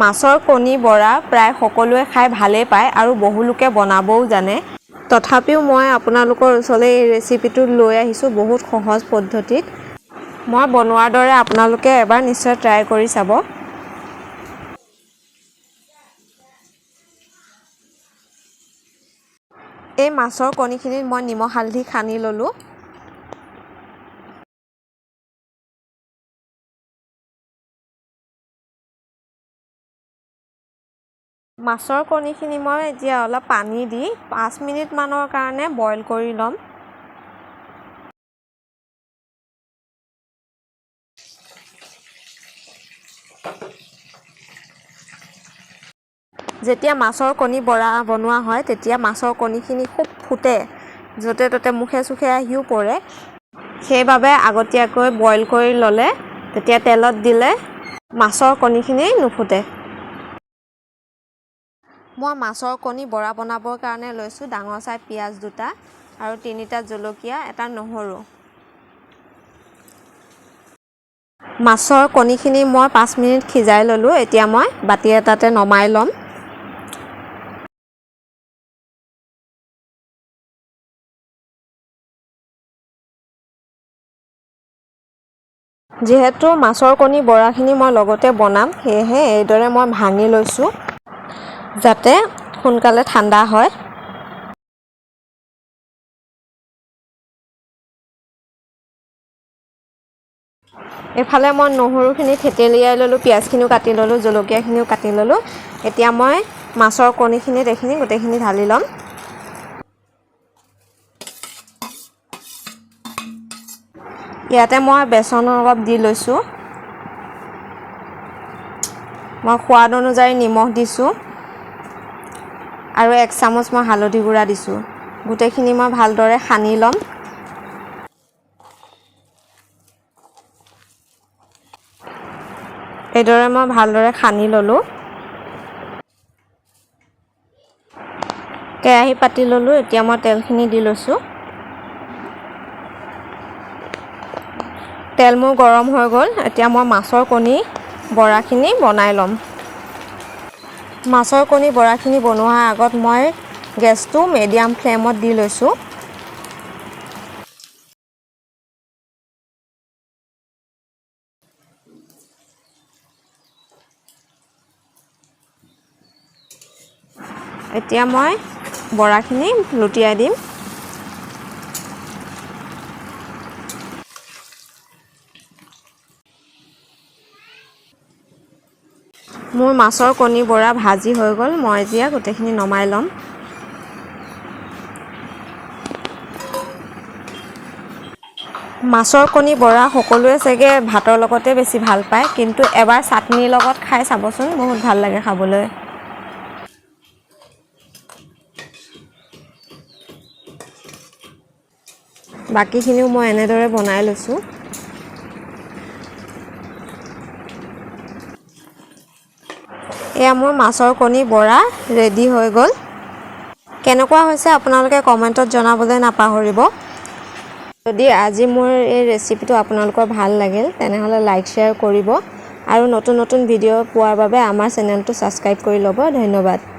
মাছৰ কণী বৰা প্ৰায় সকলোৱে খাই ভালেই পায় আৰু বহু লোকে বনাবও জানে। তথাপিও মই আপোনালোকৰ ওচৰলৈ এই ৰেচিপিটো লৈ আহিছোঁ বহুত সহজ পদ্ধতিত। মই বনোৱাৰ দৰে আপোনালোকে এবাৰ নিশ্চয় ট্ৰাই কৰি চাব। এই মাছৰ কণীখিনিত মই নিমখ হালধি সানি ল'লোঁ। মাছৰ কণীখিনি মই এতিয়া অলপ পানী দি 5 মিনিটমানৰ কাৰণে বইল কৰি ল'ম। যেতিয়া মাছৰ কণী বৰা বনোৱা হয় তেতিয়া মাছৰ কণীখিনি খুব ফুটে, য'তে ত'তে মুখে চুখে আহিও পৰে। সেইবাবে আগতীয়াকৈ বইল কৰি ল'লে তেতিয়া তেলত দিলে মাছৰ কণীখিনি নুফুটে। মই মাছৰ কণী বৰা বনাবৰ কাৰণে লৈছোঁ ডাঙৰ চাই পিঁয়াজ 2টা আৰু 3টা জলকীয়া, এটা নহৰু। মাছৰ কণীখিনি মই 5 মিনিট সিজাই ল'লোঁ। এতিয়া মই বাতি এটাতে নমাই ল'ম। যিহেতু মাছৰ কণী বৰাখিনি মই লগতে বনাম, সেয়েহে এইদৰে মই ভাঙি লৈছোঁ যাতে সোনকালে ঠাণ্ডা হয়। এইফালে মই নহৰুখিনি থেতেলিয়াই ল'লোঁ, পিঁয়াজখিনিও কাটি ল'লোঁ, জলকীয়াখিনিও কাটি ল'লোঁ। এতিয়া মই মাছৰ কণীখিনিত এইখিনি গোটেইখিনি ঢালি ল'ম। ইয়াতে মই বেচন অলপ দি লৈছোঁ। মই সোৱাদ অনুযায়ী নিমখ দিছোঁ আৰু 1 চামুচ মই হালধি গুড়া দিছোঁ। গোটেইখিনি মই ভালদৰে সানি ল'ম। এইদৰে মই ভালদৰে সানি ল'লোঁ। কেৰাহী পাতি ল'লোঁ। এতিয়া মই তেলখিনি দি লৈছোঁ। তেল মোৰ গৰম হৈ গ'ল। এতিয়া মই মাছৰ কণী বৰাখিনি বনাই ল'ম। মাছৰ কণী বৰাখিনি বনোৱাৰ আগত মই গেছটো মিডিয়াম ফ্লেমত দি লৈছোঁ। এতিয়া মই বৰাখিনি লুটিয়াই দিম। মোৰ মাছৰ কণী বৰা ভাজি হৈ গ'ল। মই এতিয়া গোটেইখিনি নমাই ল'ম। মাছৰ কণী বৰা সকলোৱে চাগে ভাতৰ লগতে বেছি ভাল পায়, কিন্তু এবাৰ চাটনিৰ লগত খাই চাবচোন, বহুত ভাল লাগে খাবলৈ। বাকীখিনিও মই এনেদৰে বনাই লৈছোঁ। এয়া মোৰ মাছৰ কণী বৰা ৰেডি হৈ গ'ল। কেনেকুৱা হৈছে আপোনালোকে কমেণ্টত জনাবলৈ নাপাহৰিব। যদি আজি মোৰ এই ৰেচিপিটো আপোনালোকৰ ভাল লাগিল তেনেহ'লে লাইক শ্বেয়াৰ কৰিব আৰু নতুন নতুন ভিডিঅ' পোৱাৰ বাবে আমাৰ চেনেলটো ছাবস্ক্ৰাইব কৰি ল'ব। ধন্যবাদ।